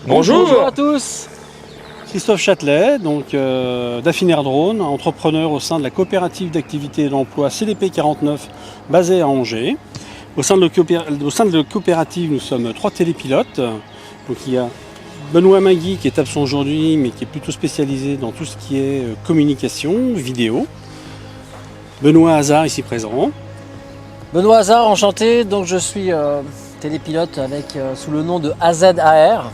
Bonjour à tous. Christophe Châtelet, donc d'Affinaire Drone, entrepreneur au sein de la coopérative d'activité et d'emploi CDP 49 basée à Angers. Au sein de la coopérative, nous sommes 3 télépilotes. Donc il y a Benoît Mingui qui est absent aujourd'hui mais qui est plutôt spécialisé dans tout ce qui est communication, vidéo. Benoît Hazard ici présent. Benoît Hazard, enchanté. Donc je suis télépilote sous le nom de AZAR.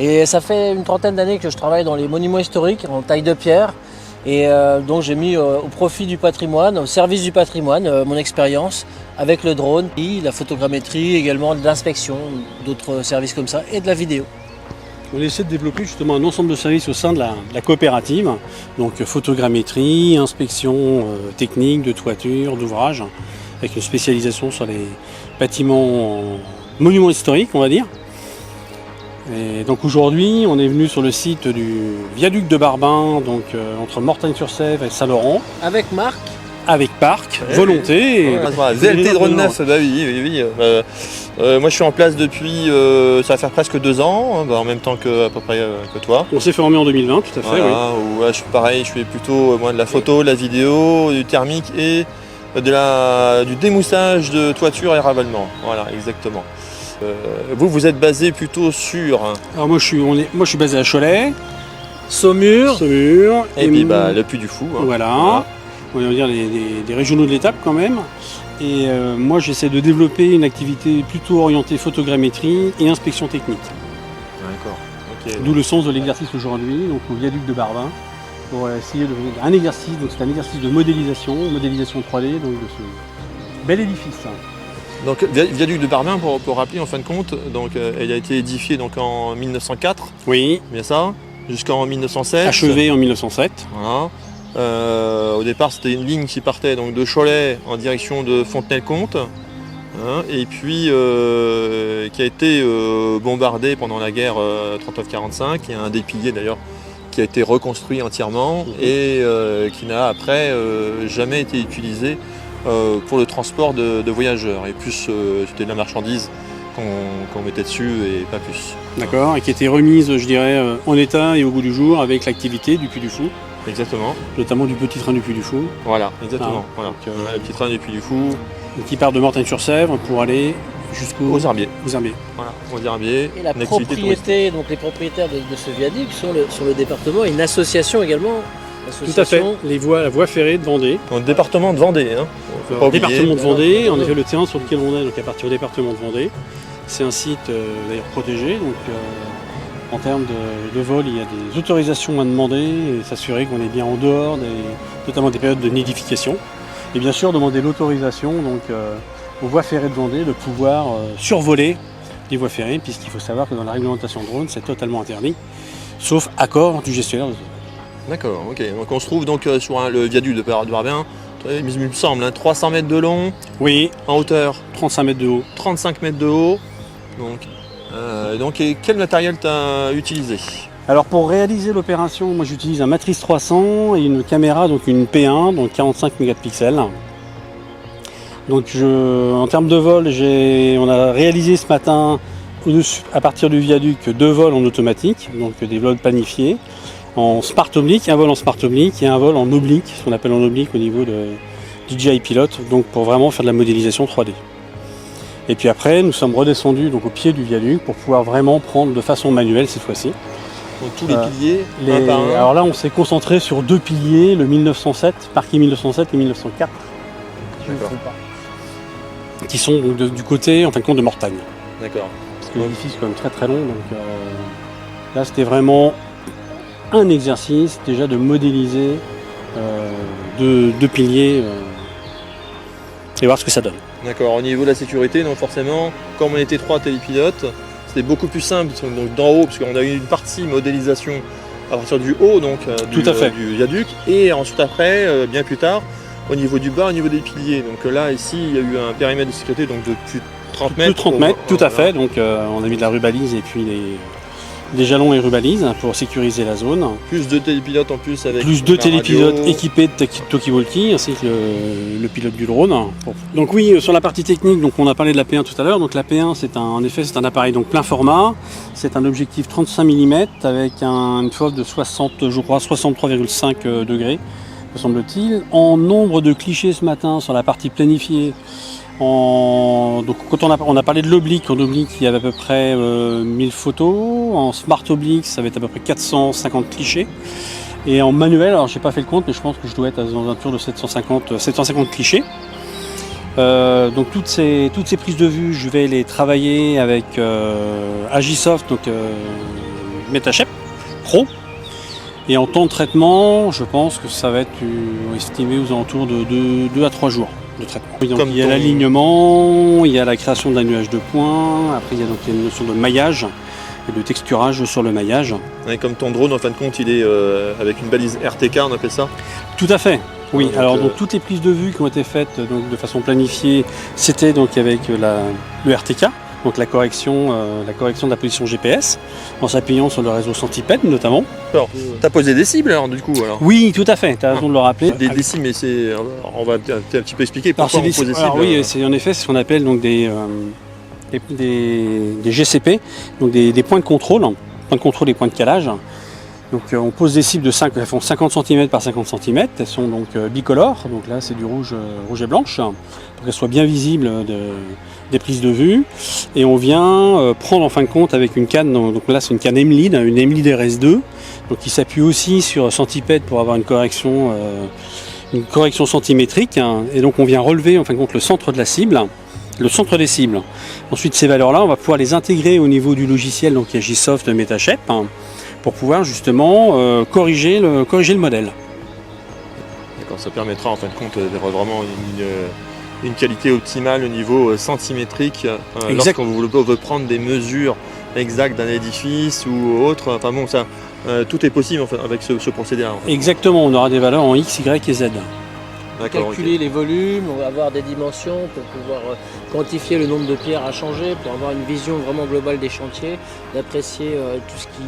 Et ça fait une trentaine d'années que je travaille dans les monuments historiques en taille de pierre. Et donc j'ai mis au profit du patrimoine, au service du patrimoine, mon expérience avec le drone, la photogrammétrie, également de l'inspection, d'autres services comme ça, et de la vidéo. On essaie de développer justement un ensemble de services au sein de la coopérative, donc photogrammétrie, inspection technique, de toiture, d'ouvrage, avec une spécialisation sur les bâtiments monuments historiques, on va dire. Et donc aujourd'hui, on est venu sur le site du viaduc de Barbin, donc entre Mortagne-sur-Sèvre et Saint-Laurent. Avec Marc. Avec Parc, Volonté. VLT Drone 9, bah oui. Moi je suis en place depuis, ça va faire presque 2 ans, en même temps à peu près que toi. On s'est formé en 2020, tout à fait. Voilà, oui. Je suis pareil, je fais plutôt de la photo, de la vidéo, du thermique et du démoussage de toiture et ravalement. Voilà, exactement. Vous êtes basé plutôt sur... Alors moi je suis basé à Cholet, Saumur. Et puis le Puy du Fou. Voilà. On va dire des régionaux de l'étape quand même. Et moi j'essaie de développer une activité plutôt orientée photogrammétrie et inspection technique. D'accord. Okay. D'où le sens de l'exercice aujourd'hui, donc au viaduc de Barbin, pour essayer de faire un exercice, donc c'est un exercice de modélisation 3D donc de ce bel édifice. Donc viaduc de Barbin, pour rappeler en fin de compte, donc elle a été édifiée donc en 1904. Oui. Bien ça. Jusqu'en 1907. Achevé en 1907. Voilà. Au départ, c'était une ligne qui partait donc de Cholet en direction de Fontenay-le-Comte, et puis qui a été bombardée pendant la guerre 39-45. Il y a un des piliers d'ailleurs qui a été reconstruit entièrement et qui n'a après jamais été utilisé pour le transport de voyageurs. Et plus c'était de la marchandise qu'on mettait dessus et pas plus. D'accord, et qui a été remise, je dirais, en état et au goût du jour avec l'activité du Puy du Fou. Exactement. Notamment du petit train du Puy du Fou. Voilà, exactement. Voilà. Donc, le petit train du Puy du Fou. Qui part de Mortagne-sur-Sèvre pour aller aux Herbiers. Voilà, aux Herbiers. Et la propriété, donc les propriétaires de ce viaduc sur le département, et une association également. Tout à fait, la voie ferrée de Vendée. Dans le département de Vendée. Département de Vendée, en effet le terrain sur lequel on est, donc à partir du département de Vendée. C'est un site d'ailleurs protégé, donc en termes de vol, il y a des autorisations à demander et s'assurer qu'on est bien en dehors, notamment des périodes de nidification. Et bien sûr, demander l'autorisation aux voies ferrées de Vendée de pouvoir survoler les voies ferrées, puisqu'il faut savoir que dans la réglementation drone, c'est totalement interdit, sauf accord du gestionnaire de zone. D'accord, ok. Donc on se trouve donc sur le viaduc de Barbin, il me semble, 300 mètres de long. Oui. En hauteur 35 mètres de haut. 35 mètres de haut. Donc quel matériel tu as utilisé? Alors pour réaliser l'opération, moi j'utilise un Matrice 300 et une caméra, donc une P1, donc 45 mégapixels. Donc en termes de vol, on a réalisé ce matin à partir du viaduc 2 vols en automatique, donc des vols planifiés, en smart oblique, un vol en smart oblique et un vol en oblique, ce qu'on appelle en oblique au niveau de DJI Pilote, donc pour vraiment faire de la modélisation 3D. Et puis après, nous sommes redescendus donc au pied du viaduc pour pouvoir vraiment prendre de façon manuelle cette fois-ci. Donc tous les piliers, un par un. Alors là, on s'est concentré sur 2 piliers, le 1907, parquet 1907 et 1904. Qui sont donc du côté, en fin de compte, de Mortagne. D'accord. Parce que l'édifice est quand même très très long, donc là c'était vraiment un exercice déjà de modéliser 2 piliers et voir ce que ça donne. D'accord, au niveau de la sécurité, donc forcément, comme on était 3 télépilotes, c'était beaucoup plus simple donc d'en haut, parce qu'on a eu une partie modélisation à partir du haut, donc du viaduc, et ensuite après, bien plus tard, au niveau du bas, au niveau des piliers. Donc là, ici, il y a eu un périmètre de sécurité donc de plus de 30 mètres. Plus de 30 mètres, tout à fait. Donc on a mis de la rubalise et puis des jalons et rubalises pour sécuriser la zone. Plus de télépilotes en plus avec Plus deux la télépilotes radio. équipés de talkie-walkie ainsi que le pilote du drone. Donc oui, sur la partie technique, donc on a parlé de la P1 tout à l'heure. Donc la P1, en effet, c'est un appareil donc plein format. C'est un objectif 35 mm avec une fauve de 63,5 degrés, me semble-t-il. En nombre de clichés ce matin sur la partie planifiée. Donc quand on a parlé de l'oblique, en oblique il y avait à peu près 1000 photos, en smart oblique ça va être à peu près 450 clichés, et en manuel, alors j'ai pas fait le compte mais je pense que je dois être dans un tour de 750 clichés. Donc toutes ces prises de vue je vais les travailler avec Agisoft, donc MetaShape Pro, et en temps de traitement je pense que ça va être estimé aux alentours de 2 à 3 jours de traitement. Oui, donc il y a l'alignement, il y a la création d'un nuage de points, après il y a donc une notion de maillage et de texturage sur le maillage. Ouais, comme ton drone en fin de compte il est avec une balise RTK, on appelle ça. Tout à fait. Oui, donc, alors donc toutes les prises de vue qui ont été faites donc, de façon planifiée, c'était donc avec le RTK, donc la correction de la position GPS, en s'appuyant sur le réseau Centipede notamment. Alors, t'as posé des cibles alors du coup alors. Oui, tout à fait, tu as raison de le rappeler. Des cibles, mais on va un petit peu expliquer Alors, pourquoi on pose des cibles. oui, c'est en effet ce qu'on appelle donc des GCP, donc des points de contrôle et points de calage. Donc on pose des cibles elles font 50 cm par 50 cm, elles sont donc bicolores, donc là c'est du rouge et blanche, pour qu'elles soient bien visibles des prises de vue, et on vient prendre en fin de compte avec une canne, donc là c'est une canne M-Lead, une M-Lead RS2, donc qui s'appuie aussi sur Centipede pour avoir une correction centimétrique, hein, et donc on vient relever en fin de compte le centre de la cible, le centre des cibles. Ensuite ces valeurs-là, on va pouvoir les intégrer au niveau du logiciel, donc Agisoft MetaShape, hein, pour pouvoir justement corriger le modèle. D'accord, ça permettra en fin de compte d'avoir vraiment une qualité optimale au niveau centimétrique lorsqu'on veut prendre des mesures exactes d'un édifice ou autre. Enfin bon, ça, tout est possible en fait, avec ce procédé-là. En fait. Exactement, on aura des valeurs en X, Y et Z. Calculer les volumes, on va avoir des dimensions pour pouvoir quantifier le nombre de pierres à changer, pour avoir une vision vraiment globale des chantiers, d'apprécier tout ce qui...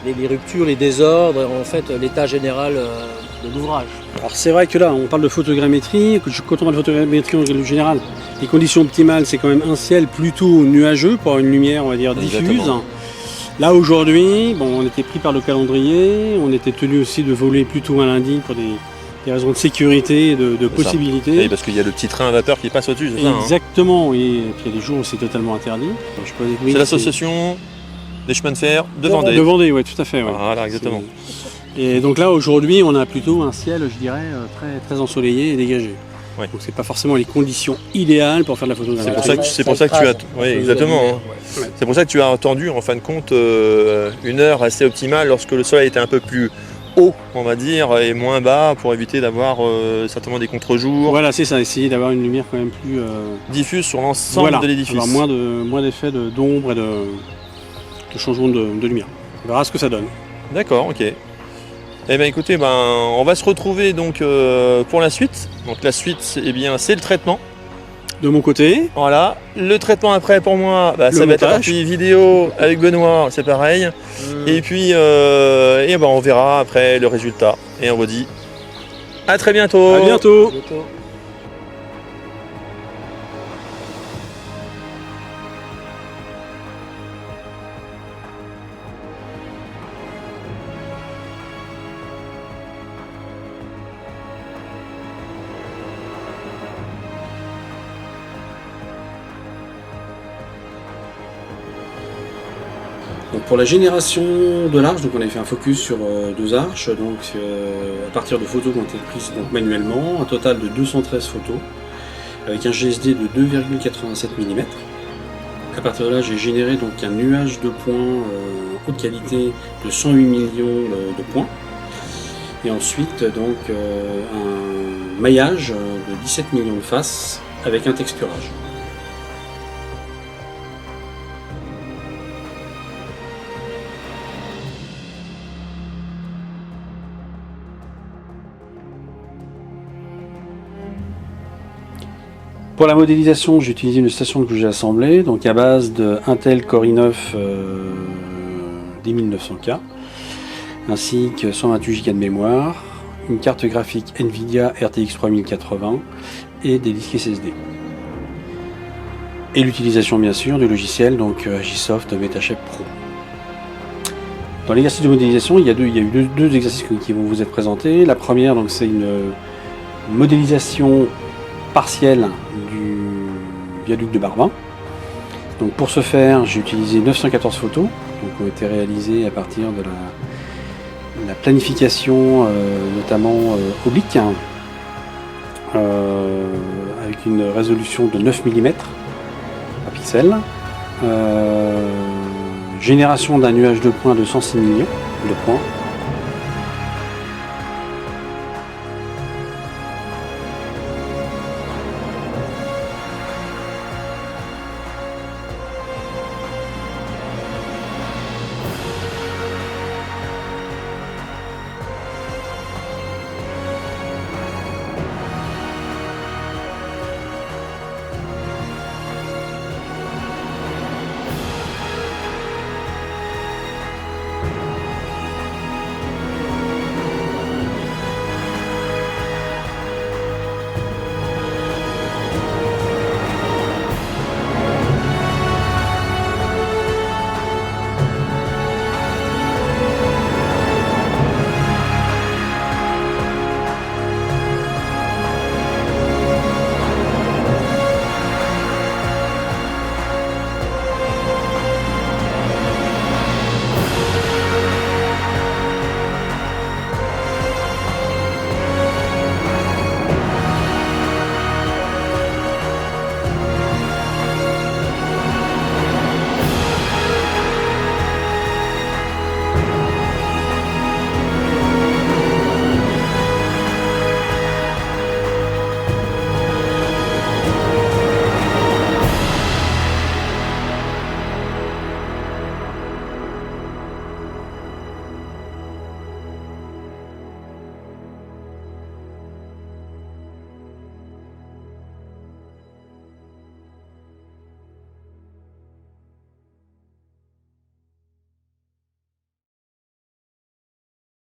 les ruptures, les désordres, en fait l'état général de l'ouvrage. Alors c'est vrai que là on parle de photogrammétrie, quand on parle de photogrammétrie en règle générale, les conditions optimales c'est quand même un ciel plutôt nuageux pour avoir une lumière on va dire diffuse. Exactement. Là aujourd'hui, on était pris par le calendrier, on était tenu aussi de voler plutôt un lundi pour des raisons de sécurité et de possibilités. Oui, parce qu'il y a le petit train à vapeur qui passe au-dessus, c'est ça. Exactement, oui. Et puis il y a des jours où c'est totalement interdit. C'est l'association des chemins de fer de Vendée. De Vendée, oui, tout à fait. Ouais. Voilà, exactement. Et donc là, aujourd'hui, on a plutôt un ciel, je dirais, très, très ensoleillé et dégagé. Ouais. Donc c'est pas forcément les conditions idéales pour faire de la photographie. C'est pour ça que tu as... Oui, exactement. Hein. Ouais. C'est pour ça que tu as attendu, en fin de compte, une heure assez optimale lorsque le soleil était un peu plus haut, on va dire, et moins bas, pour éviter d'avoir certainement des contre-jours. Voilà, c'est ça, essayer d'avoir une lumière quand même plus... diffuse sur l'ensemble de l'édifice. Avoir moins d'effets d'ombre et de changement de lumière. On verra ce que ça donne. D'accord, ok. Eh bien écoutez, on va se retrouver donc pour la suite. Donc la suite, eh bien, c'est le traitement. De mon côté. Voilà. Le traitement après pour moi, ça va être la partie vidéo avec Benoît, c'est pareil. Et puis on verra après le résultat. Et on vous dit à très bientôt. À bientôt. Donc pour la génération de l'arche, donc on a fait un focus sur 2 arches, donc à partir de photos qui ont été prises donc manuellement, un total de 213 photos, avec un GSD de 2,87 mm. À partir de là, j'ai généré donc un nuage de points haute qualité de 108 millions de points, et ensuite donc un maillage de 17 millions de faces avec un texturage. Pour la modélisation, j'ai utilisé une station que j'ai assemblée, donc à base de Intel Core i9 10900K, ainsi que 128 Go de mémoire, une carte graphique Nvidia RTX 3080 et des disques SSD. Et l'utilisation bien sûr du logiciel donc Agisoft MetaShape Pro. Dans l'exercice de modélisation, il y a eu deux exercices qui vont vous être présentés. La première, donc, c'est une modélisation partielle du viaduc de Barbin. Donc, pour ce faire, j'ai utilisé 914 photos, donc, qui ont été réalisées à partir de la planification, notamment oblique, avec une résolution de 9 mm par pixel. Génération d'un nuage de points de 106 millions de points.